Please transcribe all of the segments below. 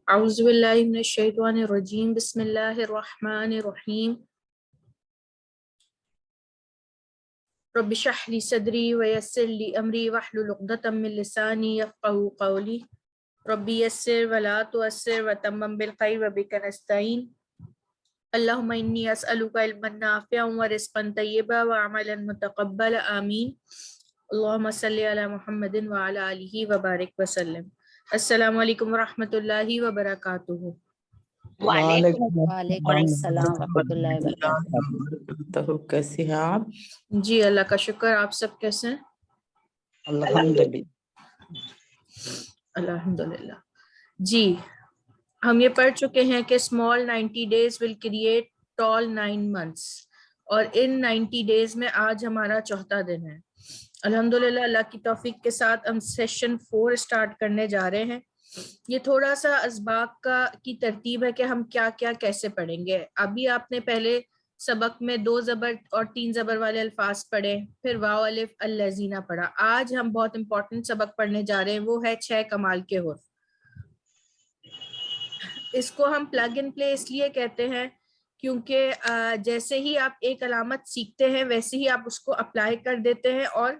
اعوذ باللہ من الشیطان الرجیم بسم اللہ الرحمن الرحیم رب اشرح لی صدری ویسر لی امری واحلل عقدۃ من لسانی یفقہوا قولی رب یسر ولا تعسر وتمم بالخیر وبک نستعین اللہم انی اسألک علما نافعا ورزقا طیبا وعملا متقبلا آمین اللہم صلی علی محمد وعلی آلہ وبارک وسلم۔ السلام علیکم ورحمۃ اللہ وبرکاتہ۔ وعلیکم السلام ورحمۃ اللہ وبرکاتہ۔ کیسے ہیں آپ؟ جی اللہ کا شکر، آپ سب کیسے ہیں؟ الحمدللہ الحمدللہ۔ جی ہم یہ پڑھ چکے ہیں کہ small 90 days will create tall 9 months، اور ان 90 days میں آج ہمارا چوتھا دن ہے۔ الحمدللہ اللہ کی توفیق کے ساتھ ہم سیشن 4 اسٹارٹ کرنے جا رہے ہیں۔ یہ تھوڑا سا اسباق کی ترتیب ہے کہ ہم کیا کیا کیسے پڑھیں گے۔ ابھی آپ نے پہلے سبق میں 2 زبر اور 3 زبر والے الفاظ پڑھے، پھر واو الف الذین پڑھا۔ آج ہم بہت امپورٹنٹ سبق پڑھنے جا رہے ہیں، وہ ہے 6 کمال کے حروف۔ اس کو ہم پلگ اینڈ پلے اس لیے کہتے ہیں کیونکہ جیسے ہی آپ ایک علامت سیکھتے ہیں ویسے ہی آپ اس کو اپلائی کر دیتے ہیں اور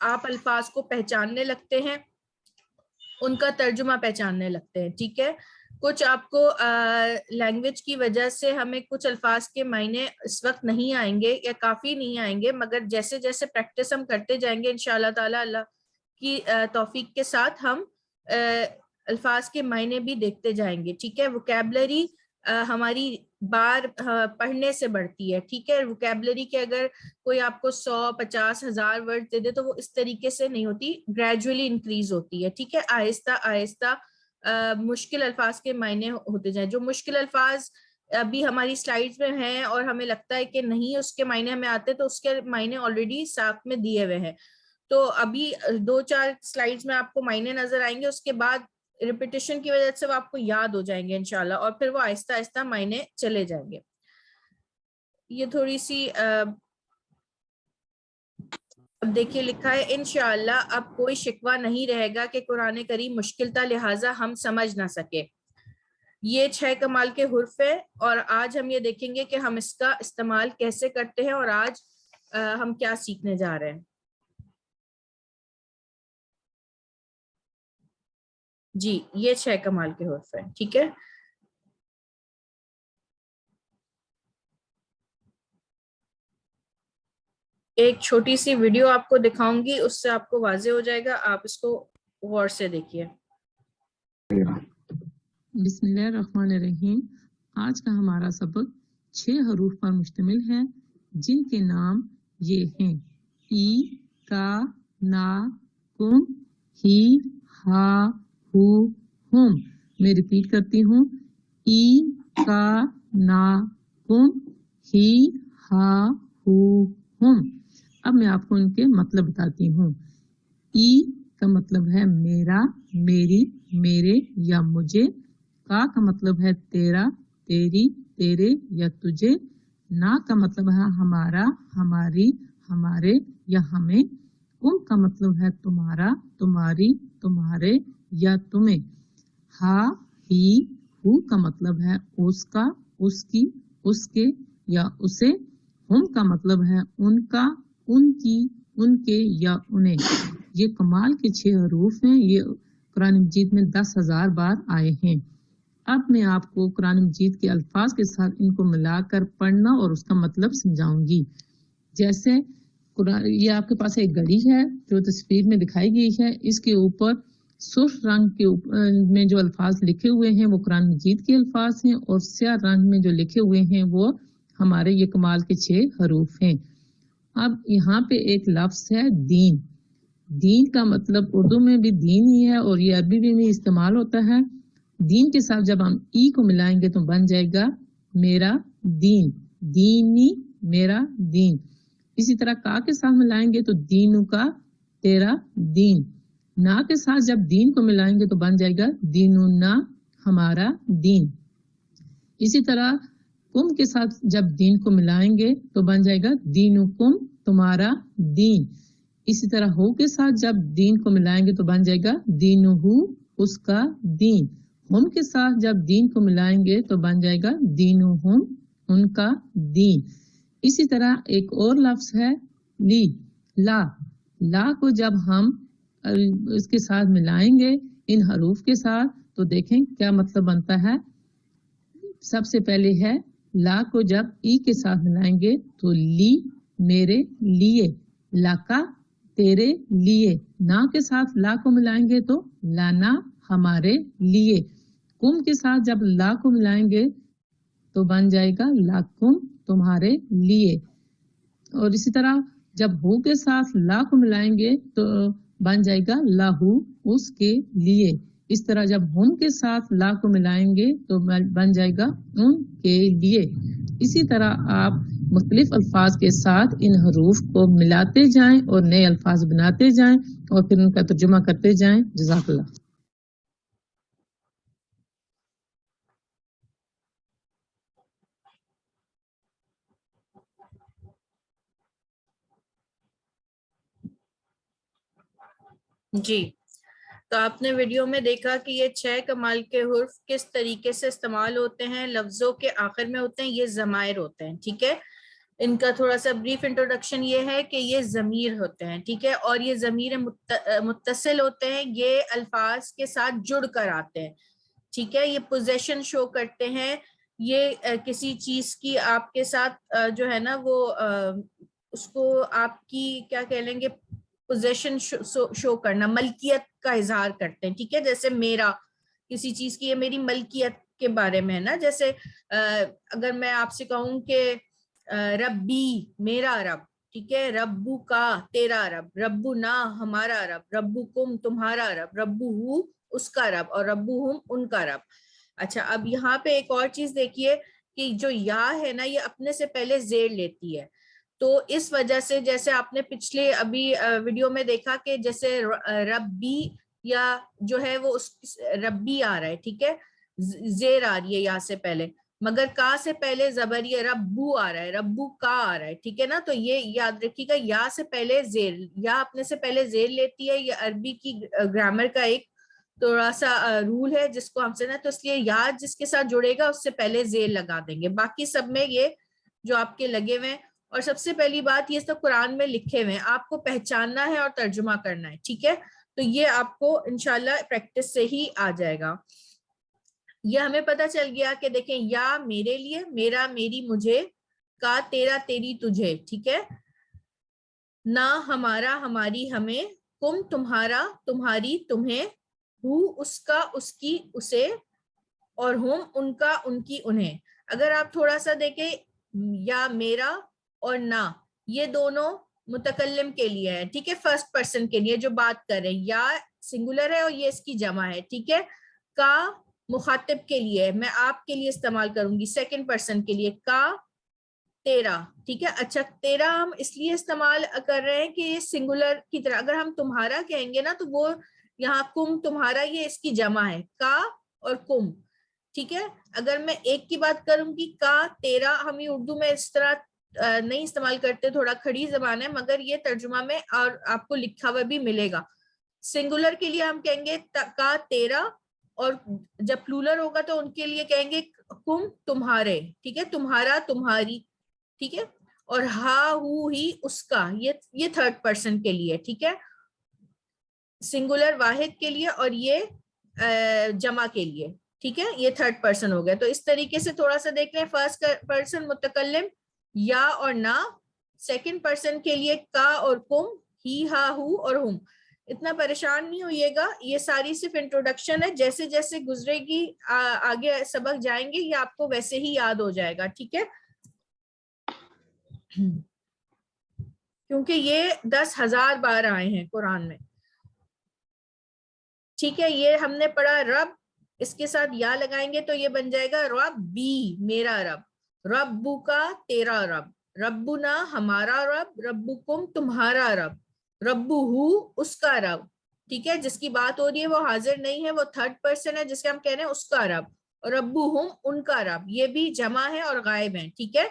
آپ الفاظ کو پہچاننے لگتے ہیں، ان کا ترجمہ پہچاننے لگتے ہیں، ٹھیک ہے۔ کچھ آپ کو لینگویج کی وجہ سے ہمیں کچھ الفاظ کے معنی اس وقت نہیں آئیں گے یا کافی نہیں آئیں گے، مگر جیسے جیسے پریکٹس ہم کرتے جائیں گے انشاءاللہ تعالی اللہ کی توفیق کے ساتھ ہم الفاظ کے معنی بھی دیکھتے جائیں گے، ٹھیک ہے۔ ووکیبلری ہماری بار پڑھنے سے بڑھتی ہے، ٹھیک ہے۔ ووکیبلری کے اگر کوئی آپ کو 100-50,000 ورڈ دے دے تو وہ اس طریقے سے نہیں ہوتی، گریجولی انکریز ہوتی ہے، ٹھیک ہے۔ آہستہ آہستہ مشکل الفاظ کے معنی ہوتے جائیں۔ جو مشکل الفاظ ابھی ہماری سلائیڈز میں ہیں اور ہمیں لگتا ہے کہ نہیں اس کے معنی ہمیں آتے، تو اس کے معنی آلریڈی ساتھ میں دیے ہوئے ہیں۔ تو ابھی 2-4 سلائیڈز میں آپ کو معنی نظر آئیں گے، اس کے بعد ریپیٹیشن کی وجہ سے وہ آپ کو یاد ہو جائیں گے انشاءاللہ، اور پھر وہ آہستہ آہستہ معنی چلے جائیں گے۔ یہ تھوڑی سی اب دیکھیے لکھا ہے انشاءاللہ اب کوئی شکوہ نہیں رہے گا کہ قرآن کریم مشکل تھا لہٰذا ہم سمجھ نہ سکے۔ یہ 6 کمال کے حرف ہے، اور آج ہم یہ دیکھیں گے کہ ہم اس کا استعمال کیسے کرتے ہیں اور آج ہم کیا سیکھنے جا رہے ہیں۔ جی یہ 6 کمال کے حرف ہیں، ٹھیک ہے۔ ایک چھوٹی سی ویڈیو آپ کو دکھاؤں گی، اس سے آپ کو واضح ہو جائے گا، آپ اس کو غور سے دیکھیے۔ بسم اللہ الرحمن الرحیم۔ آج کا ہمارا سبق 6 حروف پر مشتمل ہے، جن کے نام یہ ہیں: ای، کا، نا، کم، ہی، ہا، ہو، ہم۔ میں ریپیٹ کرتی ہوں: ای، کا، نا، کم، ہی، ہا، ہو، ہم۔ اب میں آپ کو ان کے مطلب بتاتی ہوں۔ ای کا مطلب ہے میرا، میری، میرے یا مجھے۔ کا مطلب ہے تیرا، تیری، تیرے یا تجھے۔ نا کا مطلب ہے ہمارا، ہماری، ہمارے یا ہمیں۔ کم کا مطلب ہے تمہارا، تمہاری، تمہارے یا تمہیں۔ ہا، ہی، ہو کا مطلب ہے اس کا، اس کی، اس کے یا اسے۔ ہم کا مطلب ہے ان کا، ان کی، ان کے یا انہیں۔ یہ کمال کے 6 حروف ہیں، یہ قرآن مجید میں 10,000 بار آئے ہیں۔ اب میں آپ کو قرآن مجید کے الفاظ کے ساتھ ان کو ملا کر پڑھنا اور اس کا مطلب سمجھاؤں گی۔ جیسے یہ آپ کے پاس ایک گھڑی ہے جو تصویر میں دکھائی گئی ہے، اس کے اوپر سرخ رنگ کے میں جو الفاظ لکھے ہوئے ہیں وہ قرآن مجید کے الفاظ ہیں، اور سیاہ رنگ میں جو لکھے ہوئے ہیں وہ ہمارے یہ کمال کے 6 حروف ہیں۔ اب یہاں پہ ایک لفظ ہے دین۔ دین کا مطلب اردو میں بھی دین ہی ہے اور یہ عربی میں بھی استعمال ہوتا ہے۔ دین کے ساتھ جب ہم ای کو ملائیں گے تو بن جائے گا میرا دین، دینی، میرا دین۔ اسی طرح کا کے ساتھ ملائیں گے تو دینو کا، تیرا دین۔ نا کے ساتھ جب دین کو ملائیں گے تو بن جائے گا دینو نا، ہمارا دین۔ اسی طرح کم کے ساتھ جب دین کو ملائیں گے تو بن جائے گا دینو کم، تمہارا دین۔ اسی طرح ہو کے ساتھ جب دین کو ملائیں گے تو بن جائے گا دینہو، اس کا دین. ہم کے ساتھ جب دین کو ملائیں گے تو بن جائے گا دینہم، ان کا دین. اسی طرح ایک اور لفظ ہے لی، لا. لا کو جب ہم اس کے ساتھ ملائیں گے ان حروف کے ساتھ تو دیکھیں کیا مطلب بنتا ہے. سب سے پہلے ہے لا کو جب ای کے ساتھ ملائیں گے تو لی، میرے لیے. لاکا، تیرے لیے. نا کے ساتھ لا کو ملائیں گے تو لانا، ہمارے لیے. کم کے ساتھ جب لا کو ملائیں گے تو بن جائے گا لاکم، تمہارے لیے. اور اسی طرح جب ہو کے ساتھ لا کو ملائیں گے تو بن جائے گا لاہو، اس کے لیے. اس طرح جب ہم کے ساتھ لا کو ملائیں گے تو بن جائے گا ان کے لیے. اسی طرح آپ مختلف الفاظ کے ساتھ ان حروف کو ملاتے جائیں اور نئے الفاظ بناتے جائیں اور پھر ان کا ترجمہ کرتے جائیں. جزاک اللہ. جی، تو آپ نے ویڈیو میں دیکھا کہ یہ 6 کمال کے حرف کس طریقے سے استعمال ہوتے ہیں. لفظوں کے آخر میں ہوتے ہیں، یہ ضمائر ہوتے ہیں. ٹھیک ہے، ان کا تھوڑا سا بریف انٹروڈکشن یہ ہے کہ یہ ضمیر ہوتے ہیں. ٹھیک ہے، اور یہ ضمیر متصل ہوتے ہیں، یہ الفاظ کے ساتھ جڑ کر آتے ہیں. ٹھیک ہے، یہ پوزیشن شو کرتے ہیں. یہ کسی چیز کی آپ کے ساتھ جو ہے نا وہ اس کو آپ کی کیا کہہ لیں گے، پوزیشن شو کرنا، ملکیت کا اظہار کرتے ہیں. ٹھیک ہے، جیسے میرا، کسی چیز کی یہ میری ملکیت کے بارے میں ہے نا. جیسے اگر میں آپ سے کہوں کہ ربی، میرا رب. ٹھیک ہے، ربو کا، تیرا رب. ربو نا، ہمارا رب. ربو کم، تمہارا رب. ربو ہو، اس کا رب. اور ربو ہم، ان کا رب. اچھا، اب یہاں پہ ایک اور چیز دیکھیے کہ جو یا ہے نا یہ اپنے سے پہلے زیر لیتی ہے. تو اس وجہ سے جیسے آپ نے پچھلے ابھی ویڈیو میں دیکھا کہ جیسے ربی یا جو ہے وہ ربی آ رہا ہے. ٹھیک ہے، زیر آ رہی ہے یا سے پہلے، مگر کا سے پہلے زبر یہ ربو آ رہا ہے، ربو کا آ رہا ہے. ٹھیک ہے نا، تو یہ یاد رکھیے گا یا سے پہلے زیر، یا اپنے سے پہلے زیر لیتی ہے. یہ عربی کی گرامر کا ایک تھوڑا سا رول ہے جس کو ہم سے نا، تو اس لیے یا جس کے ساتھ جڑے گا اس سے پہلے زیر لگا دیں گے. باقی سب میں یہ جو آپ کے لگے ہوئے ہیں. اور سب سے پہلی بات یہ سب قرآن میں لکھے ہوئے ہیں، آپ کو پہچاننا ہے اور ترجمہ کرنا ہے. ٹھیک ہے، تو یہ آپ کو انشاءاللہ پریکٹس سے ہی آ جائے گا. یہ ہمیں پتا چل گیا کہ دیکھیں، یا میرے لیے، میرا میری مجھے، کا تیرا تیری تجھے. ٹھیک ہے، نہ ہمارا ہماری ہمیں، کم تمہارا تمہاری تمہیں، ہو اس کا اس کی اسے، اور ہم ان کا ان کی انہیں. اگر آپ تھوڑا سا دیکھیں، یا میرا اور نہ، یہ دونوں متکلم کے لیے ہے. ٹھیک ہے، فرسٹ پرسن کے لیے جو بات کر رہے ہیں. یا سنگولر ہے اور یہ اس کی جمع ہے. ٹھیک ہے، کا مخاطب کے لیے، میں آپ کے لیے استعمال کروں گی سیکنڈ پرسن کے لیے، کا تیرا. ٹھیک ہے، اچھا تیرا ہم اس لیے استعمال کر رہے ہیں کہ یہ سنگولر کی طرح. اگر ہم تمہارا کہیں گے نا تو وہ یہاں کم تمہارا یہ اس کی جمع ہے، کا اور کم. ٹھیک ہے، اگر میں ایک کی بات کروں گی کا تیرا، ہم یہ اردو میں اس طرح نہیں استعمال کرتے، تھوڑا کھڑی زبان ہے، مگر یہ ترجمہ میں اور آپ کو لکھا ہوا بھی ملے گا. سنگولر کے لیے ہم کہیں گے کا تیرا، اور جب پلورل ہوگا تو ان کے لیے کہیں گے کم تمہارے. ٹھیک ہے، تمہارا تمہاری. ٹھیک ہے، اور ہا ہو ہی اس کا، یہ تھرڈ پرسن کے لیے. ٹھیک ہے، سنگولر واحد کے لیے اور یہ جمع کے لیے. ٹھیک ہے، یہ تھرڈ پرسن ہو گیا. تو اس طریقے سے تھوڑا سا دیکھ لیں، فرسٹ پرسن متکلم یا اور نہ، سیکنڈ پرسن کے لیے کا اور کم، ہی ہا ہو اور ہم. اتنا پریشان نہیں ہوئیے گا، یہ ساری صرف انٹروڈکشن ہے. جیسے جیسے گزرے گی آگے سبق جائیں گے یہ آپ کو ویسے ہی یاد ہو جائے گا. ٹھیک ہے، کیونکہ یہ 10,000 بار آئے ہیں قرآن میں. ٹھیک ہے، یہ ہم نے پڑھا رب، اس کے ساتھ یا لگائیں گے تو یہ بن جائے گا رب بی، میرا رب. ربو کا، تیرا رب. ربنا، ہمارا رب. ربکم، تمہارا رب. ربو ہو، اس کا رب. ٹھیک ہے، جس کی بات ہو رہی ہے وہ حاضر نہیں ہے، وہ تھرڈ پرسن ہے جسے ہم کہہ رہے ہیں اس کا رب. اور ربو ہم، ان کا رب، یہ بھی جمع ہے اور غائب ہیں. ٹھیک ہے،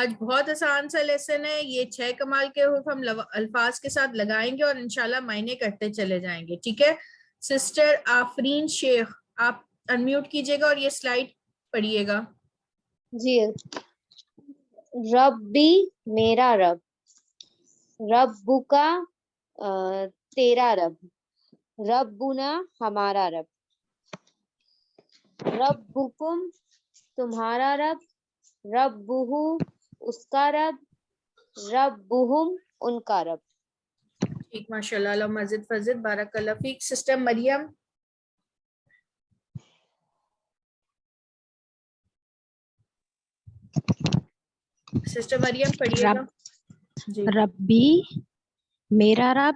آج بہت آسان سا لیسن ہے یہ. 6 کمال کے حروف ہم الفاظ کے ساتھ لگائیں گے اور انشاءاللہ معنی کرتے چلے جائیں گے. ٹھیک ہے. سسٹر آفرین شیخ آپ انمیوٹ کیجئے گا اور یہ سلائیڈ پڑھیے گا. جی. ربی میرا رب، ربو کا تیرا رب، ربنا ہمارا رب، ربکم تمہارا رب، ربہ اس کا رب، ربہم ان کا رب. ٹھیک ماشاء اللہ. اللہ مزید فضد بارک اللہ فیک. سسٹر مریم پڑھیے گا. جی. ربی میرا رب،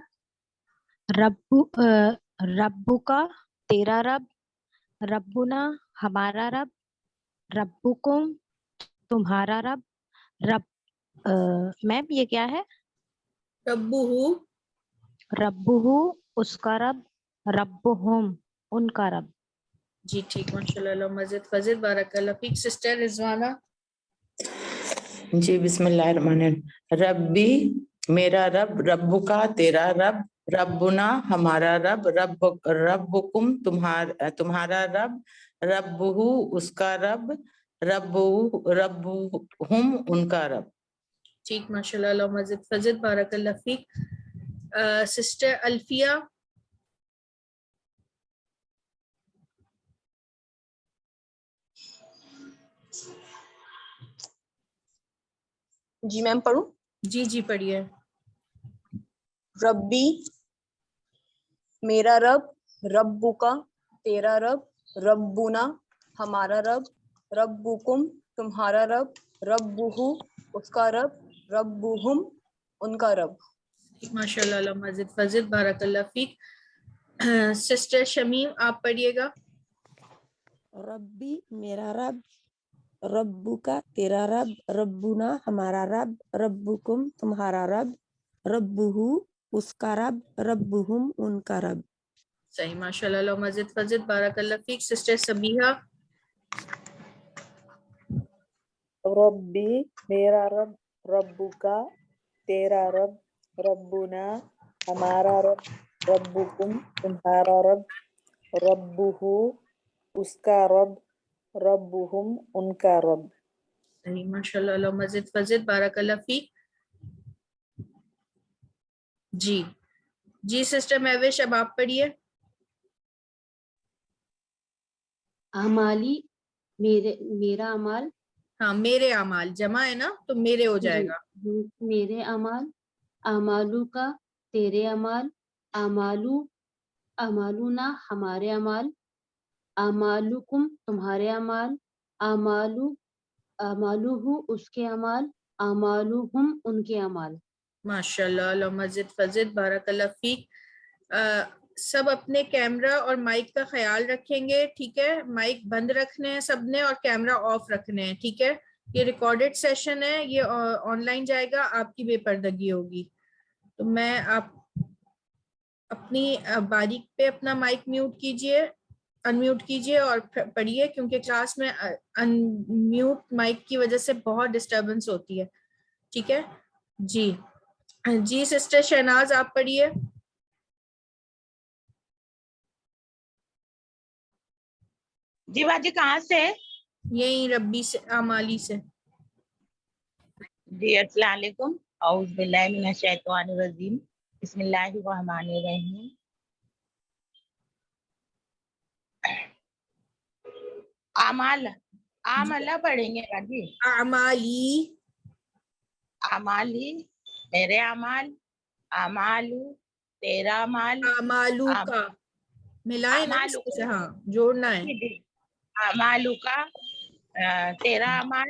ربو کا تیرا رب، ربنا ہمارا رب، ربکم تمہارا رب، میم یہ کیا ہے؟ ربہ اس کا رب، ربہم ان کا رب. جی ٹھیک ماشاء اللہ. اللہ مزید فضد بارک اللہ فیک. سسٹر رضوانہ جی بسم اللہ الرحمن الرحیم. ربی میرا رب، ربو کا تیرا رب، ربنا ہمارا رب، ربکم تمہارا رب، ربہ اس کا رب، ربہم ان کا رب. ٹھیک ماشاء اللہ. اللہ مزید فضد بارک اللہ فیک. سسٹر الفیہ جی میم پڑھوں؟ جی پڑھیے. ربی میرا رب، ربو کا تیرا رب، ربنا ہمارا رب، ربکم تمہارا رب، ربہ اس کا رب، ربہم ان کا رب. ماشاء اللہ. اللہ مزید فضد بارک اللہ فیک. سسٹر شمیم آپ پڑھیے گا. ربی میرا رب، ربو کا تیرا رب، ربنا ہمارا رب، ربکم تمہارا رب، ربہ اس کا رب، ربہم ان کا رب. صحیح ماشاء اللہ. اللہ مزید فضد بارک اللہ فیک. سسٹر سبیحہ ربی میرا رب، ربو کا تیرا رب، ربنا ہمارا رب، ربکم تمہارا رب، ربہ اس کا رب، ربہم ان کا رب. صحیح ماشاء اللہ. اللہ مزید فضد بارک اللہ فیک. جی سسٹر مہوش اب آپ پڑھیے. اعمالی میرا اعمال. ہاں میرے اعمال جمع ہے نا تو میرے ہو جائے گا. میرے اعمال، اعمالو کا تیرے اعمال، اعمالنا ہمارے اعمال، اعمالکم تمہارے اعمال، اعمالہ اس کے اعمال، اعمالہم ان کے اعمال. ماشاء اللہ. اللہ مزید فضد بارک اللہ فیک. سب اپنے کیمرہ اور مائک کا خیال رکھیں گے. ٹھیک ہے. مائک بند رکھنے ہیں سب نے اور کیمرہ آف رکھنے ہیں. ٹھیک ہے. یہ ریکارڈڈ سیشن ہے، یہ آن لائن جائے گا، آپ کی بے پردگی ہوگی. تو میں آپ اپنی باریک پہ اپنا مائک انمیوٹ کیجئے اور پڑھیے، کیونکہ کلاس میں انمیوٹ مائک کی وجہ سے بہت ڈسٹربنس ہوتی ہے. ٹھیک ہے. جی سسٹر شہناز آپ پڑھیے. جی باجی کہاں سے؟ یہی ربی سے اعمالی سے. جی السلام علیکم. اعوذ باللہ من الشیطان الرجیم. بسم اللہ الرحمن الرحیم. اعمال پڑھیں گے باجی. اعمالی میرے اعمال، اعمالو تیرا اعمال، اعمالو کا ملائے نا اس سے، ہاں جوڑنا ہے. اعمالو کا تیرا اعمال،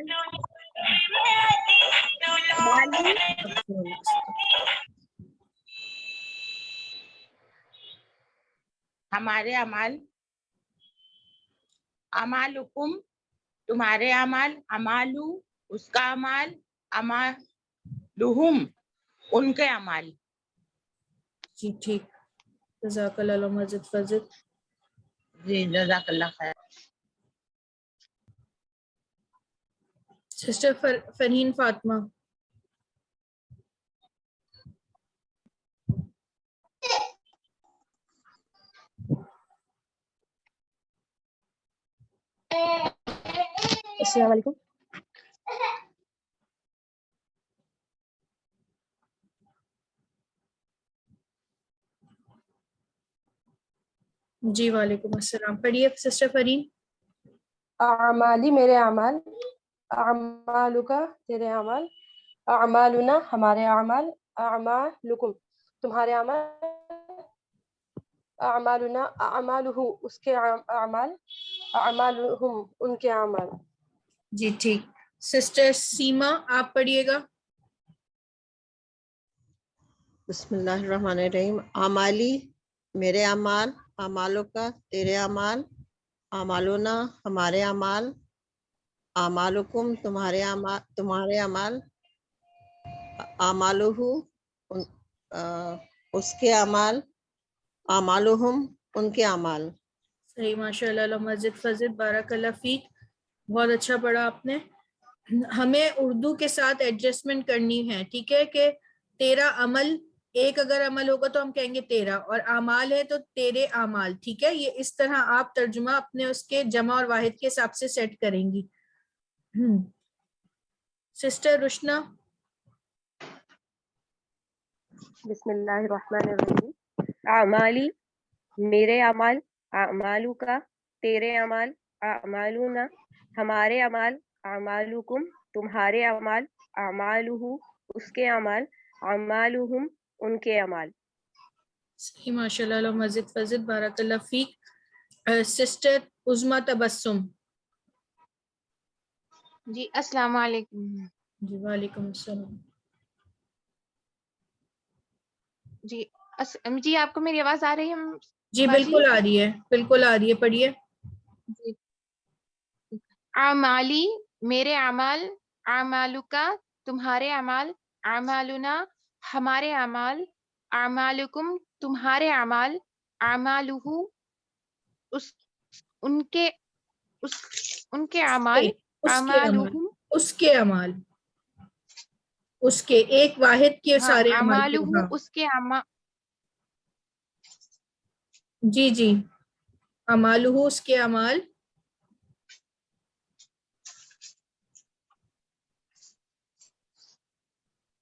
ہمارے اعمال، اعمالکم تمہارے اعمال، اعمالو اس کا اعمال، اعمالہم ان کے اعمال. جی ٹھیک. جزاک اللہ مزید فضل. جی جزاک اللہ خیر. سسٹر فرحین فاطمہ. السلام علیکم. جی وعلیکم السلام. پڑھیے سسٹر فرحین. اعمالی میرے اعمال، اعمالکا تیرے اعمال، اعمالنا ہمارے اعمال، اعمالکم تمہارے اعمال، اعمالنا اعمالہ اس کے اعمال، اعمالہم ان کے اعمال. جی ٹھیک. سسٹر سیما آپ پڑھیے گا. بسم اللہ الرحمن الرحیم. اعمالی میرے اعمال، اعمالوں کا تیرے اعمال، اعمالنا ہمارے اعمال، اعمالکم تمہارے اعمال، اعمالہ اس کے اعمال، اعمالہم ان کے اعمال. صحیح ماشاء اللہ. مسجد فضل بارک اللہ فیک. بہت اچھا پڑھا آپ نے. ہمیں اردو کے ساتھ ایڈجسٹمنٹ کرنی ہے ٹھیک ہے کہ تیرا عمل ایک اگر عمل ہوگا تو ہم کہیں گے تیرا اور اعمال ہے تو تیرے اعمال. ٹھیک ہے یہ اس طرح آپ ترجمہ اپنے اس کے جمع اور واحد کے حساب سے سیٹ کریں گی. سسٹر رشنا. بسم اللہ الرحمن الرحیم. اعمالی میرے اعمال، اعمالو کا تیرے اعمال، اعمالنا ہمارے اعمال، اعمالکم تمہارے اعمال، اعمالہ اس کے اعمال، اعمالہم ان کے اعمال. صحیح ماشاء اللہ. مسجد فضل بارک اللہ فیک. سسٹر عظما تبسم. جی السلام علیکم. جی وعلیکم السلام. جی جی آپ کو میری آواز آ رہی ہے؟ جی بالکل آ رہی ہے، بالکل آ رہی ہے. پڑھیے. جی. اعمالی میرے اعمال، اعمالکا تمہارے اعمال، اعمالنا ہمارے اعمال، اعمالکم تمہارے اعمال، اعمالہ ان کے اعمال، اعمالہم اس کے اعمال، اس کے ایک واحد کے سارے اعمال. اعمالہ اس کے اعمال. جی جی اعمالہ اس کے اعمال.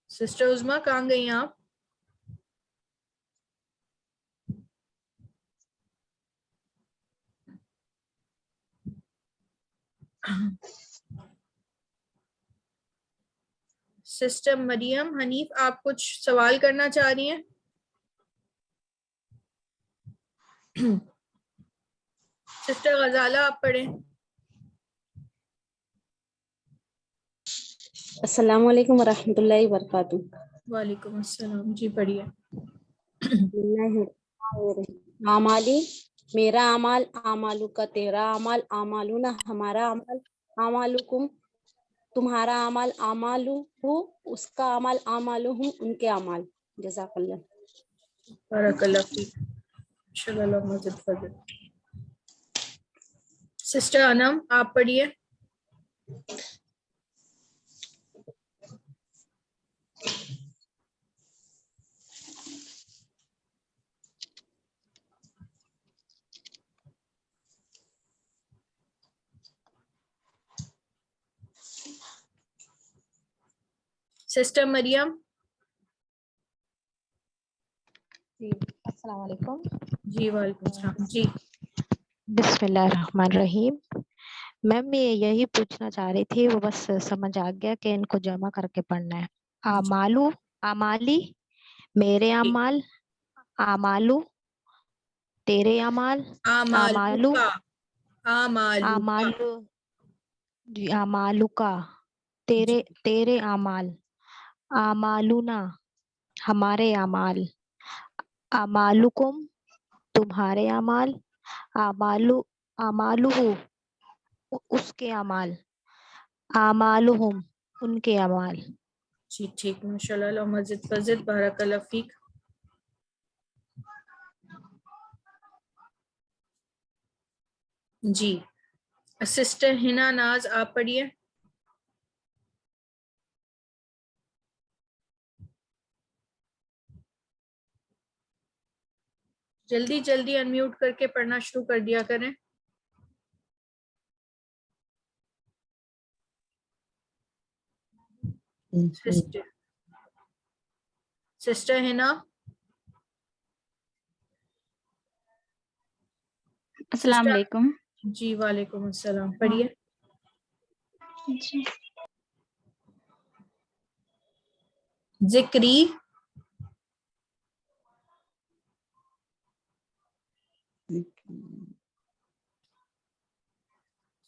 سسٹر عظما کہاں گئی آپ؟ سسٹر مریم حنیف آپ کچھ سوال کرنا چاہ رہی ہیں؟ سسٹر غزالہ آپ پڑھیں. السلام علیکم ورحمۃ اللہ وبرکاتہ. وعلیکم السلام. جی پڑھیے. اعمالی میرا اعمال، اعمالو کا تیرا اعمال، اعمالنا ہمارا اعمال، اعمالکم تمہارا اعمال، اعمالہ اس کا اعمال، اعمالہم ان کے اعمال. جزاک اللہ. بارک اللہ فیک. ماشاء اللہ. مسجد فضل. سسٹر انم آپ پڑھیے. سسٹر مریم. جی السلام علیکم. جی وعلیکم السلام. جی بسم اللہ الرحمن الرحیم. میم میں یہی پوچھنا چاہ رہی تھی، وہ بس سمجھ آ گیا کہ ان کو جمع کر کے پڑھنا ہے. اعمالو اعمالی میرے اعمال، اعمالو تیرے اعمال، اعمالو اعمالو جی اعمالو کا تیرے اعمال، اعمالنا ہمارے اعمال، اعمالکم تمہارے اعمال، اعمالہ اس کے اعمال، اعمالہم ان کے اعمال. جی ٹھیک. ماشاء اللہ. مسجد فضل بارک اللہ فیک. جی سسٹر ہنا ناز آپ پڑھیے. جلدی جلدی انمیوٹ کر کے پڑھنا شروع کر دیا کریں. سسٹر ہینا. السلام علیکم. جی وعلیکم السلام. پڑھیے. جی. ذکری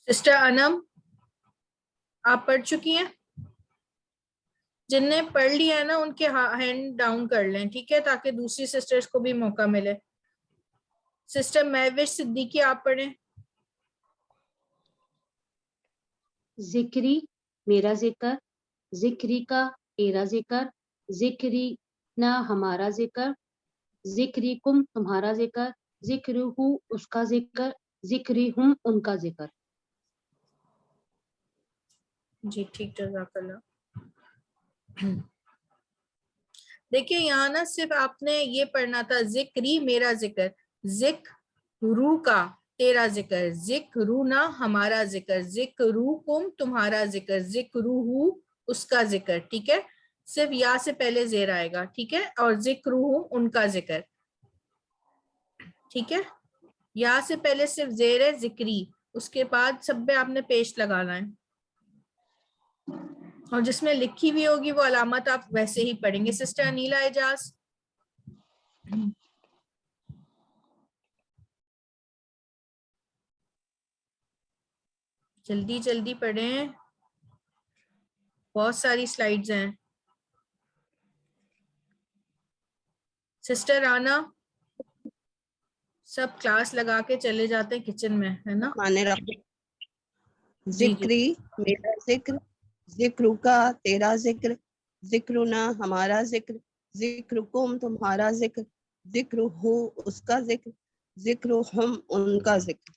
سسٹر انم آپ پڑھ چکی ہیں؟ جن نے پڑھ لیا ہے نا ان کے ہینڈ ڈاؤن کر لیں, ٹھیک ہے, تاکہ دوسری سسٹرز کو بھی موقع ملے. سسٹر مہوش صدیقی آپ پڑھیں. ذکری میرا ذکر, ذکری کا تیرا ذکر, ذکری نہ ہمارا ذکر, ذکری کم تمہارا ذکر, ذکر ہوں اس کا ذکر, ذکری ہوں ان کا ذکر. جی ٹھیک, جزاک اللہ. دیکھیں یہاں نا صرف آپ نے یہ پڑھنا تھا ذکری میرا ذکر, ذکر کا تیرا ذکر, ذکر نہ ہمارا ذکر, ذکر کم تمہارا ذکر, ذکر ہوں اس کا ذکر, ٹھیک ہے, صرف یا سے پہلے زیر آئے گا, ٹھیک ہے, اور ذکر ہوں ان کا ذکر, ٹھیک ہے, یا سے پہلے صرف زیر ہے ذکری, اس کے بعد سب میں آپ نے پیش لگانا ہے, اور جس میں لکھی ہوئی ہوگی وہ علامت آپ ویسے ہی پڑھیں گے. سسٹر انیلا اعجاز. جلدی جلدی پڑھیں, بہت ساری سلائیڈز ہیں. سسٹر رانا سب کلاس لگا کے چلے جاتے ہیں کچن میں, ہے نا. ذکری میرا ذکر, ذکر کا تیرا ذکر, ذکر نہ ہمارا ذکر, ذکر کم تمہارا ذکر, ذکر ہو اس کا ذکر, ذکر ہم ان کا ذکر.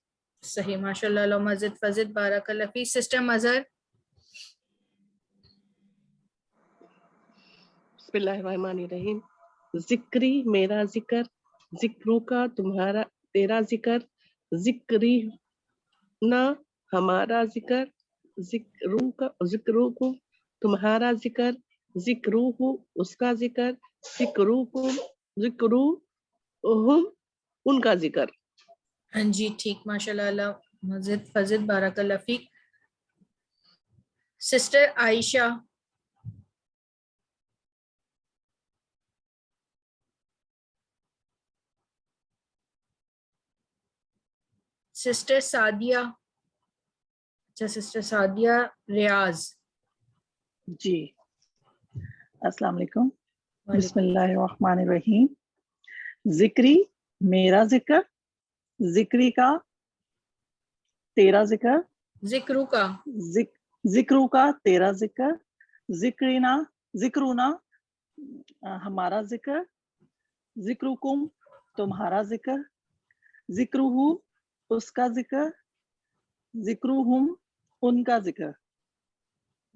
صحیح, ماشاء اللہ, اللہ مزید فزد بارک اللہ فی. سسٹر مظہر. بسم اللہ الرحمن الرحیم. ذکری میرا ذکر, ذکروں کا تمہارا تیرا ذکر, ذکری نہ ہمارا ذکر, ذکروں کو تمہارا ذکر, ذکرو ہو اس کا ذکر, ذکرو کو ذکرو ہم ان کا ذکر. ہاں جی ٹھیک, ماشاء اللہ, اللہ مزید فزد بارک اللہ فیک. سسٹر عائشہ. سسٹر سعدیہ. اچھا سسٹر سعدیہ ریاض. جی السلام علیکم. بسم اللہ الرحمن الرحیم. ذکری میرا ذکر, ذکری کا تیرا ذکر, ذکرو کا ذکرو کا تیرا ذکر, ذکرونا ہمارا ذکر, ذکرکم تمہارا ذکر, ذکرہو اس کا ذکر, ذکرہم ان کا ذکر.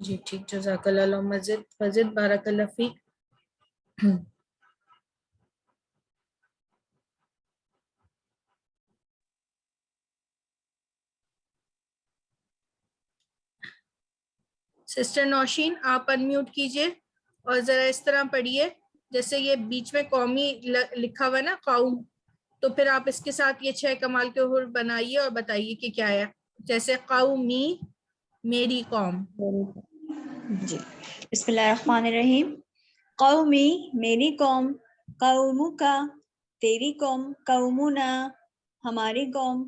جی ٹھیک, جزاک اللہ, اللہ مزید فزد بارک اللہ فیک. سسٹر نوشین آپ انمیوٹ کیجئے اور ذرا اس طرح پڑھیے جیسے یہ بیچ میں قومی لکھا ہوا ہے نا, قوم, تو پھر آپ اس کے ساتھ یہ 6 کمال کے حروف بنائیے اور بتائیے کہ کیا ہے. جیسے قومی میری قوم. جی بسم اللہ الرحمن الرحیم. قومی میری قوم, قومو کا تیری قوم, قومنا ہماری قوم,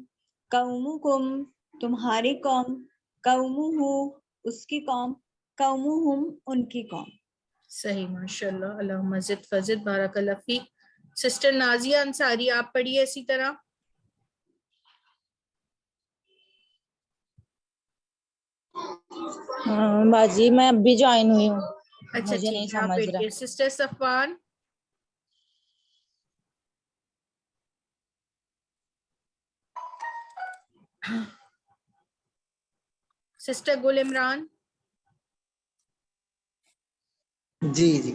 قومکم تمہاری قوم, قومہو اس کی قوم, قومہم ان کی قوم. صحیح, ماشاء اللہ, اللہ مزید فزد بارک اللہ فیک. سسٹر نازیہ انصاری آپ پڑھیے اسی طرح. باجی میں اب بھی جوائن ہوئی ہوں, اچھا مجھے نہیں ٹھیک ہے, آپ سمجھ پڑھیے. رہا. سسٹر صفوان. سسٹر گل عمران. جی جی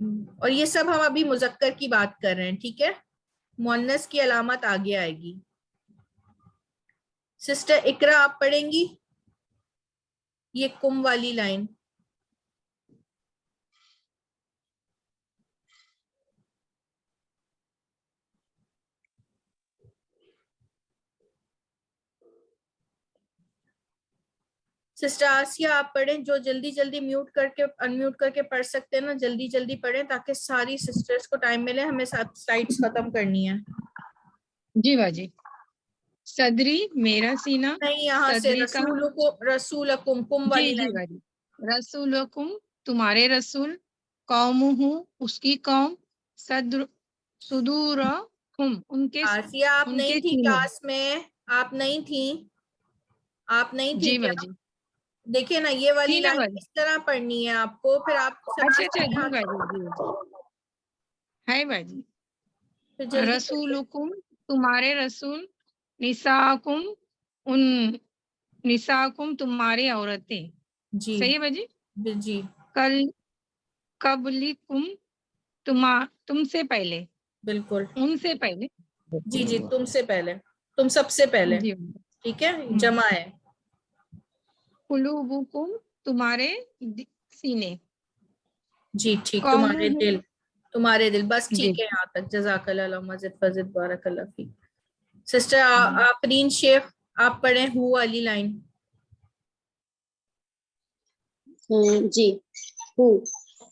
اور یہ سب ہم ابھی مذکر کی بات کر رہے ہیں, ٹھیک ہے. مؤنث کی علامت آگے آئے گی. سسٹر اقرا آپ پڑھیں گی یہ کم والی لائن. سسٹر آسیہ آپ پڑھیں, جو جلدی جلدی میوٹ کر کے انمیوٹ کر کے پڑھ سکتے ہیں نا, جلدی جلدی پڑھیں تاکہ ساری سسٹرز کو ٹائم ملے, ہمیں سلائیڈز ختم کرنی ہے. جی باجی. صدری میرا سینہ. نہیں, یہاں سے صدری کا رسولکم کم جی والی جی لائن. باجی. رسولکم تمہارے رسول. قومہ اس کی قوم. صدورہم ان کے آسیہ آپ ان کے نہیں تھی سینے. کلاس میں, آپ نہیں تھی جی کیا؟ باجی. دیکھیں نا یہ والی تھی نا لائن باجی. اس طرح پڑھنی ہے آپ کو, پھر آپ اچھا اچھا جی باجی جی ہے باجی. پھر جلدی رسولکم تمہارے رسول. نساکم ان نساکم تمہاری عورتیں. جی صحیح ہے باجی. جی قبلکم تم سے پہلے. بالکل. ان سے پہلے. جی جی تم سے پہلے, تم سب سے پہلے, جی. ٹھیک ہے, جمع ہے. قلوبکم تمہارے سینے. جی ٹھیک, قومہ تمہارے دل, بس جی. ٹھیک ہے یہاں تک. جزاک اللہ مزید فضد بارک اللہ فیک. سسٹر آفرین شیخ آپ پڑھیں ہو والی لائن. جی.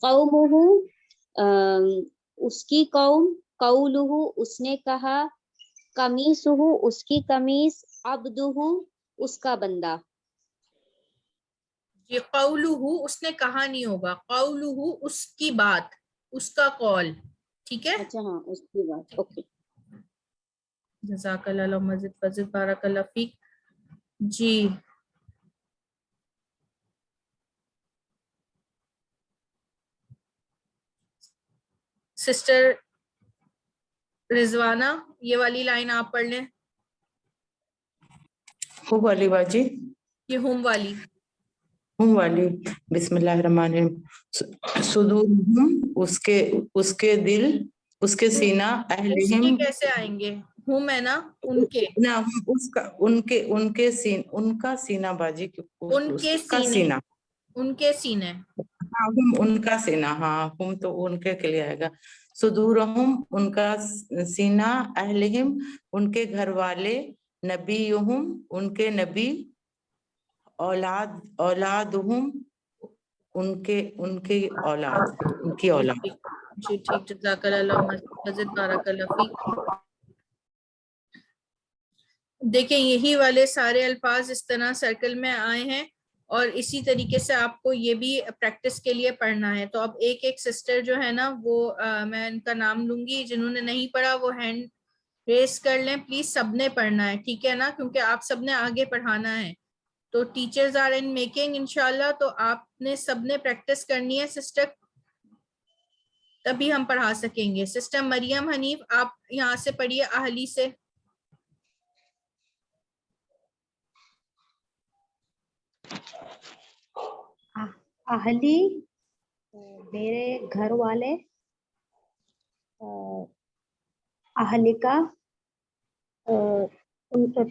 قومہ اس کی قوم. قولہ اس نے کہا. قمیصہ اس کی قمیص. عبدہ اس کا بندہ. یہ قولہ اس نے کہا نہیں ہوگا, قولہ اس کی بات, اس کا قول, ٹھیک ہے. اچھا ہاں اس کی بات. اوکے. جزاک اللہ مزید فضد بارک اللہ فیک. جی سسٹر رضوانہ یہ والی لائن آپ پڑھ لیں. ہو والی باجی. یہ ہوم والی. ہوں والی. بسم اللہ الرحمن الرحیم. صدورہم اس کے دل, اس کے سینہ. اس کے اہلہم کیسے آئیں گے, ہوم ہے نا, ان کے. نہ اس کا ان کا سینہ باجی. ان کے کا سینے, سینہ. ان کے سینے. ہاں ان کا سینہ, ہاں ہم تو ان کے لیے آئے گا. صدورہم ان کا سینہ. اہلہم ان کے گھر والے. نبیہم ان کے نبی. اولادہم ان کی اولاد. جی ٹھیک, جزاک اللہ مزید بارک اللہ فیک. دیکھیں یہی والے سارے الفاظ اس طرح سرکل میں آئے ہیں, اور اسی طریقے سے آپ کو یہ بھی پریکٹس کے لیے پڑھنا ہے. تو اب ایک ایک سسٹر جو ہے نا وہ میں ان کا نام لوں گی, جنہوں نے نہیں پڑھا وہ ہینڈ ریس کر لیں پلیز. سب نے پڑھنا ہے, ٹھیک ہے نا, کیونکہ آپ سب نے آگے پڑھانا ہے. تو ٹیچرز آر ان میکنگ انشاءاللہ, تو آپ نے سب نے پریکٹس کرنی ہے سسٹر, تبھی ہم پڑھا سکیں گے. سسٹر مریم حنیف آپ یہاں سے پڑھیے اہلی سے. اہلی میرے گھر والے. اہلکا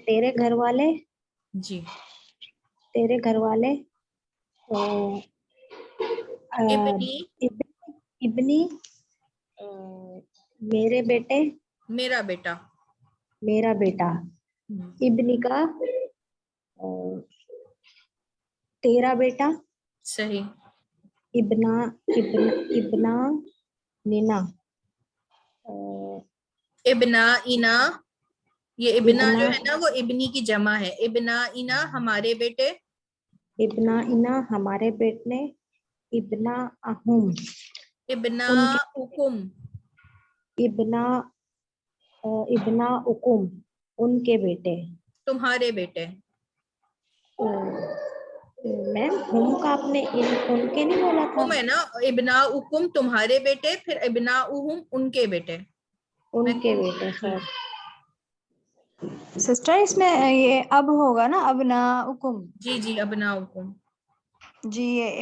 تیرے گھر والے. جی تیرے گھر والے. ابنی میرے بیٹے. میرا بیٹا. میرا بیٹا. ابنی کا تیرا بیٹا. صحیح. ابنا نینا. ابنائنا, یہ ابنا جو ہے نا وہ ابنی کی جمع ہے. ابنائنا ہمارے بیٹے. ابنائنا ہمارے بیٹے. ابناءہم ابناؤکم. ابناؤکم ان کے بیٹے. تمہارے بیٹے. میم ہم کا آپ نے ان کے نہیں بولا تھا. ہم ہے نا, ابناؤکم تمہارے بیٹے, پھر ابناؤہم ان کے بیٹے. ان کے بیٹے. سر سسٹر اس میں یہ اب ہوگا نا, ابناؤکم. جی جی ابناؤکم. جی یہ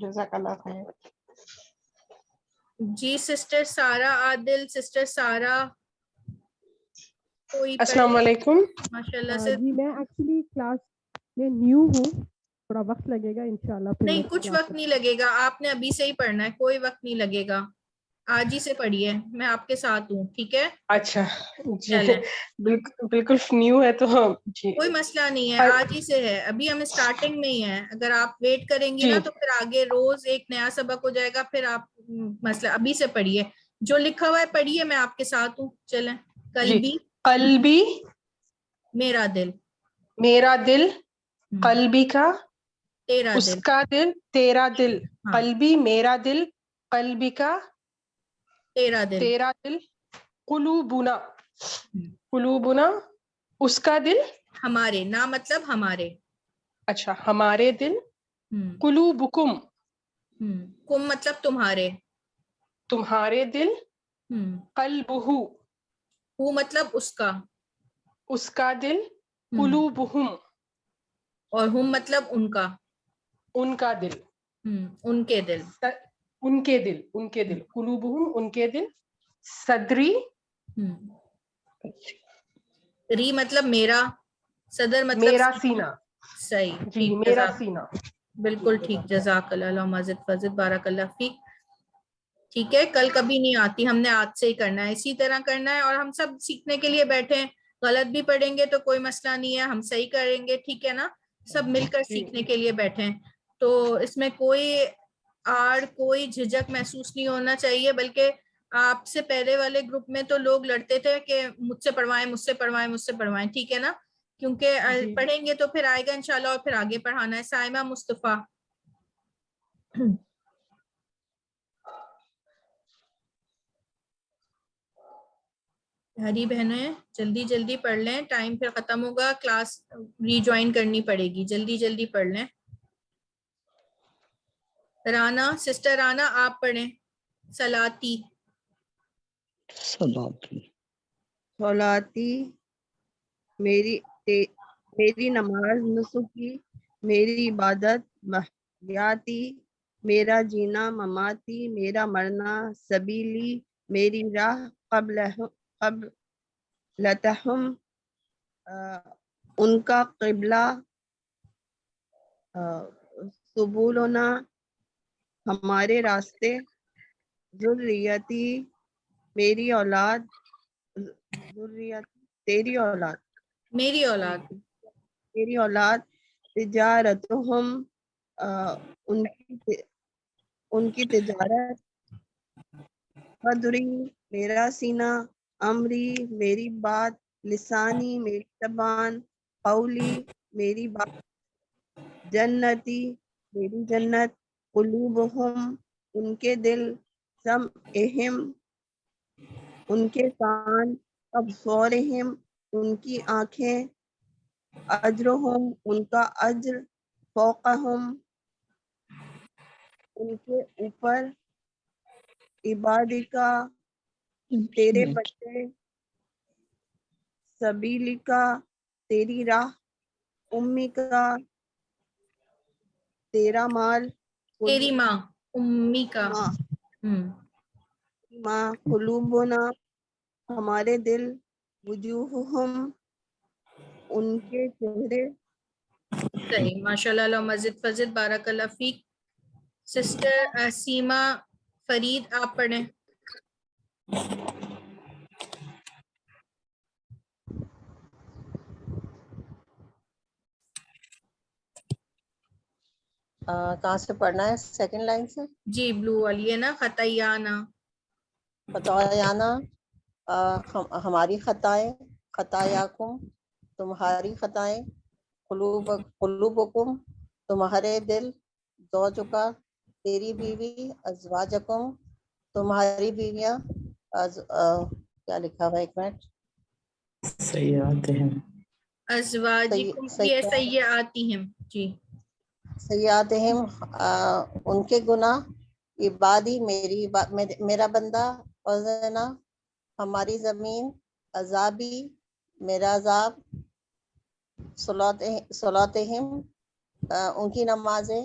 جزاک اللہ خیر. جی سسٹر سارا عادل، سسٹر سارا کوئی السلام علیکم. ماشاءاللہ سے. جی میں ایکچولی کلاس میں نیو ہوں، تھوڑا وقت لگے گا انشاءاللہ. پھر نہیں میں کچھ کلاس وقت نہیں لگے گا، آپ نے ابھی سے ہی پڑھنا ہے، کوئی وقت نہیں لگے گا. آج ہی سے پڑھیے، میں آپ کے ساتھ ہوں، ٹھیک ہے؟ اچھا جی چلیں بالکل نیو ہے تو ہاں جی کوئی مسئلہ نہیں ہے، آج ہی سے ہے، ابھی ہم اسٹارٹنگ میں ہی ہیں. اگر آپ ویٹ کریں گی نا جی تو پھر آگے روز ایک نیا سبق ہو جائے گا. پھر آپ مسئلہ ابھی سے پڑھیے، جو لکھا ہوا ہے پڑھیے، میں آپ کے ساتھ ہوں. چلیں. جی. قلبی قلبی میرا دل، میرا دل، قلبی کا تیرا اس دل. کا دل، تیرا دل. ہاں قلبی میرا دل، قلبی کا تیرا دل. تیرا دل. قلوبنا قلوبنا اس کا دل. ہمارے نا مطلب ہمارے. اچھا ہمارے دل. قلوبکم کم مطلب تمہارے. تمہارے دل. قلبہ ہو مطلب اس کا. اس کا دل. قلوبہم اور ہم مطلب ان کا. ان کا دل. ان کے دل. ان کے دل، ان کے دل. قلوبہم ان کے دل. صدری ری مطلب میرا، صدر مطلب میرا سینہ. صحیح. جی ٹھیک میرا جزاک، سینہ. بالکل ٹھیک. جزاک اللہ، اللہم زد فزد، بارک اللہ فیک. ٹھیک ہے، کل کبھی نہیں آتی، ہم نے آج سے ہی کرنا ہے، اسی طرح کرنا ہے. اور ہم سب سیکھنے کے لیے بیٹھے ہیں، غلط بھی پڑھیں گے تو کوئی مسئلہ نہیں ہے، ہم صحیح کریں گے، ٹھیک ہے نا. سب مل کر سیکھنے کے لیے بیٹھے ہیں، تو اس میں کوئی آڑ کوئی جھجک محسوس نہیں ہونا چاہیے. بلکہ آپ سے پہلے والے گروپ میں تو لوگ لڑتے تھے کہ مجھ سے پڑھوائیں، مجھ سے پڑھوائیں، مجھ سے پڑھوائیں، ٹھیک ہے نا. کیونکہ جی پڑھیں گے تو پھر آئے گا انشاءاللہ، اور پھر آگے پڑھانا ہے. سائمہ مصطفیٰ. ہری بہنیں جلدی جلدی پڑھ لیں، ٹائم پھر ختم ہوگا، کلاس ری جوائن کرنی پڑے گی. جلدی جلدی پڑھ لیں. رانا، سسٹر رانا آپ پڑھیں. صلاتی صلاتی میری نماز، نسکی میری عبادت، محیاتی میرا جینا، مماتی میرا مرنا، سبیلی میری راہ، قبلتہم ان کا قبلہ، سبولنا ہمارے راستے، ذریتی میری اولاد، تیری اولاد، میری اولاد. میری اولاد، تجارتہم ان کی تجارت، قدری میرا سینہ، امری میری بات، لسانی میری زبان، قولی میری بات، جنتی میری جنت، قلوبہم ان کے دل، سمعہم ان کے کان، ابصارہم ان کی آنکھیں، اجرہم ان کا اجر، فوقہم ان کے اوپر، عبادکا تیرے بندے، سبیلکا تیری راہ، امیکا تیرا مال، تیری ماں، امی کا. ماں، قلوبنا ہمارے دل، وجوہہم ان کے چہرے. صحیح، ماشاءاللہ، اللہم زد فزد، بارک اللہ فیک. سسٹر سیما فرید آپ پڑھیں. کہاں سے پڑھنا ہے؟ سیکنڈ لائن سے. جی بلو والی ہے نا، خطیانہ. خطایانہ ہماری خطائیں، خطایاکم تمہاری خطائیں، قلوبکم تمہارے دل، زوجکا تیری بیوی، ازواجکم تمہاری بیویاں، کیا لکھا ہوا ہے، ایک منٹ. سیئاتہم، ازواجکم بھی ہے، سیئاتہم. جی سیئاتہم ان کے گناہ، عبادی میرا بندہ، وزنا ہماری زمین، عذابی میرا عذاب، صلاتہم ان کی نمازیں،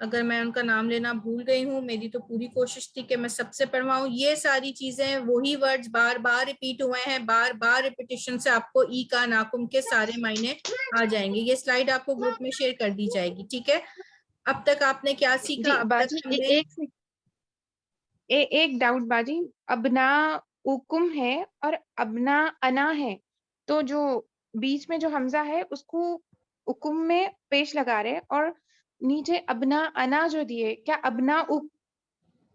اگر میں ان کا نام لینا بھول گئی ہوں، میری تو پوری کوشش تھی کہ میں سب سے پڑھواؤں. یہ ساری چیزیں وہی ورڈز بار بار ریپیٹ ہوئے ہیں، بار بار ریپیٹیشن سے آپ کو ای کا ناکم کے سارے معنی آ جائیں گے. یہ سلائیڈ آپ کو گروپ میں شیئر کر دی جائے گی. ٹھیک ہے، اب تک آپ نے کیا سیکھا؟ جی اب باجی تک ہم نے ایک ڈاؤٹ باجی، ابنا اکم ہے اور ابنا انا ہے، تو جو بیچ میں جو حمزہ ہے اس کو اکم میں پیش لگا رہے اور نیچے ابنا انا جو دیے، کیا ابنا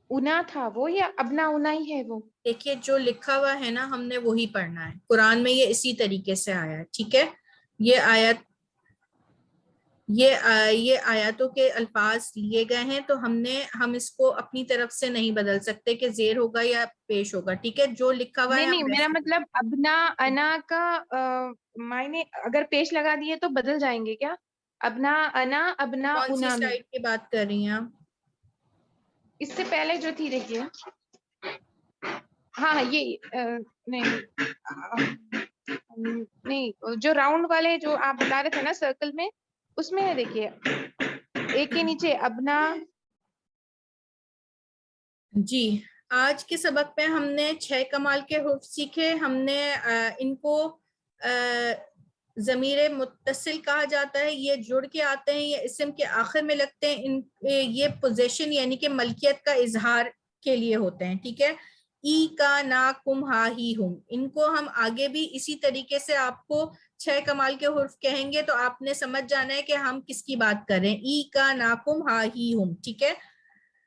انا تھا وہ یا ابنا انا ہی ہے وہ؟ دیکھیے جو لکھا ہوا ہے نا ہم نے وہی پڑھنا ہے. قرآن میں یہ اسی طریقے سے آیا ہے. ٹھیک ہے، یہ آیت یہ آیاتوں کے الفاظ لیے گئے ہیں، تو ہم اس کو اپنی طرف سے نہیں بدل سکتے کہ زیر ہوگا یا پیش ہوگا. ٹھیک ہے، جو لکھا ہوا ہے نہیں، میرا مطلب ابنا انا کا معنی اگر پیش لگا دیے تو بدل جائیں گے کیا؟ ابنا انا ابنا کون سی انا میں سلائیڈ کی بات کر رہی ہیں آپ؟ اس سے پہلے جو تھی دیکھیے، ہاں یہ نہیں جو راؤنڈ والے جو آپ بتا رہے تھے نا سرکل میں، اس میں دیکھیے ایک کے نیچے ابنا. جی، آج کے سبق میں ہم نے 6 کمال کے حروف سیکھے. ہم نے ان کو ضمیر متصل کہا جاتا ہے، یہ جڑ کے آتے ہیں، یہ اسم کے آخر میں لگتے ہیں. یہ پوزیشن یعنی کہ ملکیت کا اظہار کے لیے ہوتے ہیں. ٹھیک ہے، ای کا نا کم ہا ہی ہم، ان کو ہم آگے بھی اسی طریقے سے آپ کو 6 کمال کے حروف کہیں گے تو آپ نے سمجھ جانا ہے کہ ہم کس کی بات کر رہے ہیں. ای کا نا کم ہا ہی ہم. ٹھیک ہے،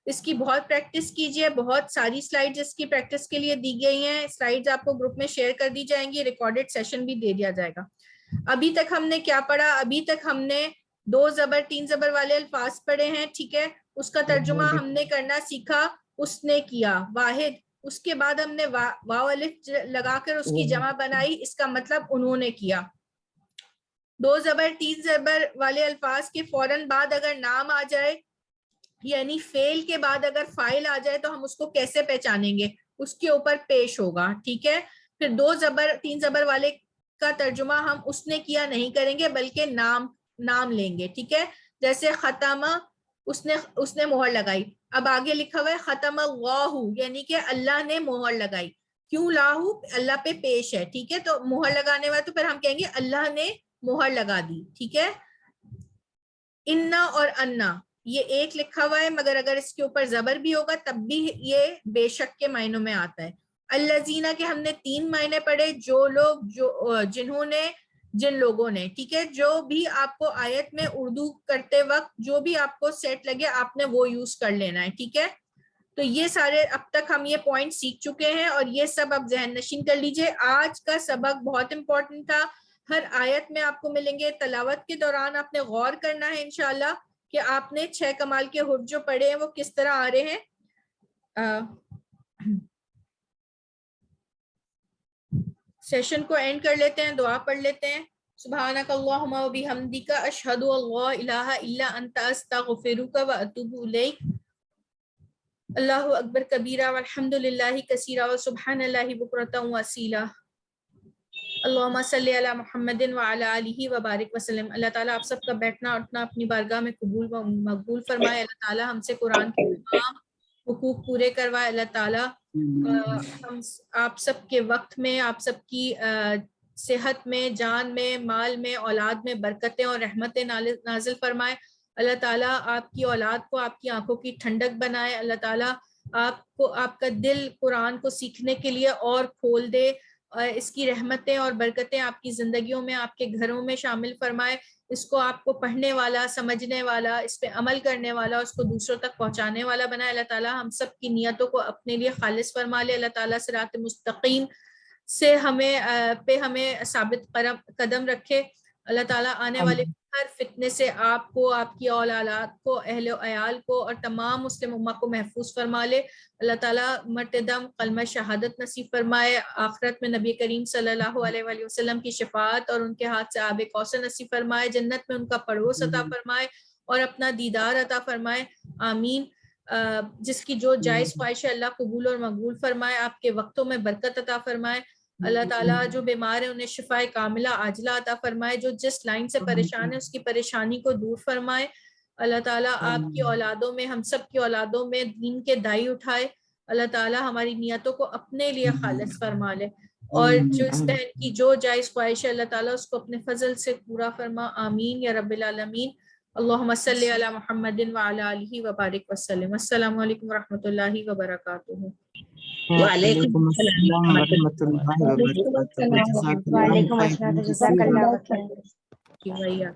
اس کی بہت پریکٹس کیجئے. بہت ساری سلائیڈز اس کی پریکٹس کے لیے دی گئی ہیں. سلائیڈز آپ کو گروپ میں شیئر کر دی جائیں گی، ریکارڈڈ سیشن بھی دے دیا جائے گا. ابھی تک ہم نے کیا پڑھا؟ ابھی تک ہم نے 2 زبر 3 زبر والے الفاظ پڑھے ہیں. ٹھیک ہے، اس کا ترجمہ ہم نے کرنا سیکھا، اس نے کیا واحد. اس کے بعد ہم نے واو الف لگا کر اس کی جمع بنائی، اس کا مطلب انہوں نے کیا. 2 زبر 3 زبر والے الفاظ کے فوراً بعد اگر نام آ جائے یعنی فعل کے بعد اگر فاعل آ جائے تو ہم اس کو کیسے پہچانیں گے؟ اس کے اوپر پیش ہوگا. ٹھیک ہے، پھر 2 زبر 3 زبر والے کا ترجمہ ہم اس نے کیا نہیں کریں گے بلکہ نام لیں گے. ٹھیک ہے، جیسے ختمہ اس نے مہر لگائی. اب آگے لکھا ہوا ہے ختم اللہ، یعنی کہ اللہ نے مہر لگائی. کیوں لاہو؟ اللہ پہ پیش ہے. ٹھیک ہے، تو مہر لگانے والا تو پھر ہم کہیں گے اللہ نے مہر لگا دی. ٹھیک ہے، انا اور انا یہ ایک لکھا ہوا ہے مگر اگر اس کے اوپر زبر بھی ہوگا تب بھی یہ بے شک کے معنوں میں آتا ہے. الذین کے ہم نے 3 معنی پڑھے، جو لوگ جنہوں نے جن لوگوں نے. ٹھیک ہے، جو بھی آپ کو آیت میں اردو کرتے وقت جو بھی آپ کو سیٹ لگے آپ نے وہ یوز کر لینا ہے. ٹھیک ہے، تو یہ سارے اب تک ہم یہ پوائنٹ سیکھ چکے ہیں اور یہ سب اب ذہن نشین کر لیجئے. آج کا سبق بہت امپورٹنٹ تھا، ہر آیت میں آپ کو ملیں گے. تلاوت کے دوران آپ نے غور کرنا ہے انشاءاللہ کہ آپ نے 6 کمال کے حروف جو پڑھے ہیں وہ کس طرح آ رہے ہیں. سیشن کو اینڈ کر لیتے ہیں، دعا پڑھ لیتے ہیں. سبحانک اللہم و بحمدک اشہد ان لا الہ الا انت استغفرک و اتوب الیک. اللہ اکبر کبیرہ والحمد للہ کثیرہ و سبحان اللہ بکرۃ و اصیلہ. اللہم صلی علی محمد وعلی آلہ وبارک وسلم. اللہ تعالیٰ آپ سب کا بیٹھنا اٹھنا اپنی بارگاہ میں قبول و مقبول فرمائے. اللہ تعالیٰ ہم سے قرآن کے تمام حقوق پورے کروائے. اللہ تعالیٰ ہم آپ سب کے وقت میں، آپ سب کی صحت میں، جان میں، مال میں، اولاد میں برکتیں اور رحمتیں نازل فرمائے. اللہ تعالیٰ آپ کی اولاد کو آپ کی آنکھوں کی ٹھنڈک بنائے. اللہ تعالیٰ آپ کو آپ کا دل قرآن کو سیکھنے کے لیے اور کھول دے. اس کی رحمتیں اور برکتیں آپ کی زندگیوں میں، آپ کے گھروں میں شامل فرمائے. اس کو آپ کو پڑھنے والا، سمجھنے والا، اس پہ عمل کرنے والا، اس کو دوسروں تک پہنچانے والا بنائے. اللہ تعالیٰ ہم سب کی نیتوں کو اپنے لیے خالص فرما لے. اللہ تعالیٰ صراط مستقیم سے ہمیں ثابت قدم رکھے. اللہ تعالیٰ آنے والے ہر فتنے سے آپ کو، آپ کی اولاد کو، اہل و عیال کو اور تمام مسلم امہ کو محفوظ فرما لے. اللہ تعالیٰ مرتدم کلمہ شہادت نصیب فرمائے. آخرت میں نبی کریم صلی اللہ علیہ وآلہ وسلم کی شفاعت اور ان کے ہاتھ سے آب کوثر نصیب فرمائے. جنت میں ان کا پڑوس عطا فرمائے اور اپنا دیدار عطا فرمائے. آمین. جس کی جو جائز خواہش ہے اللہ قبول اور مقبول فرمائے. آپ کے وقتوں میں برکت عطا فرمائے. اللہ تعالیٰ جو بیمار ہیں انہیں شفائے کاملہ عاجلہ عطا فرمائے. جو جس لائن سے پریشان ہے اس کی پریشانی کو دور فرمائے. اللہ تعالیٰ آپ کی اولادوں میں، ہم سب کی اولادوں میں دین کے دائی اٹھائے. اللہ تعالیٰ ہماری نیتوں کو اپنے لیے خالص فرما لے، اور جو اس بہن کی جو جائز خواہش ہے اللہ تعالیٰ اس کو اپنے فضل سے پورا فرما. آمین یا رب العالمین. اللہم صلی علی محمد وعلی آلہ وبارک وسلم. السلام علیکم ورحمۃ اللہ وبرکاتہ. وعلیکم السلام ورحمۃ اللہ وبرکاتہ. وعلیکم السلام. جزاک اللہ خیر. جی بھیا.